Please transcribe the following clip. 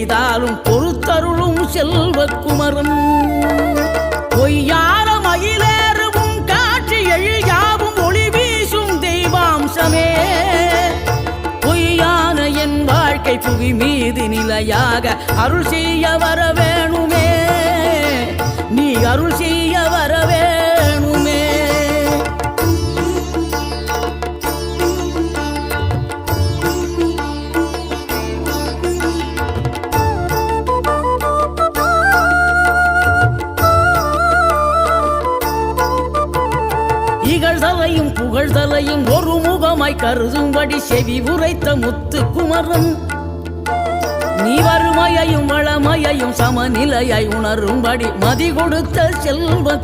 செய்தாலும் பொறுத்தருளும் செல்வக்குமரன் பொய்யார மயிலேறும் காட்சி எழியாவும் ஒளி வீசும் தெய்வாம்சமே பொய்யான என் வாழ்க்கை புவி மீது நிலையாக அருள் செய்ய வர வேணுமே நீ அருள் செய்ய வர வேணுமே இகழ்தலையும் புகழ்தலையும் ஒரு முகமாய் கருதும்படி செவி உரைத்த முத்துக்குமரன் நீ வறுமையையும் வளமையையும் சமநிலையாய் உணரும்படி மதி கொடுத்த செல்வ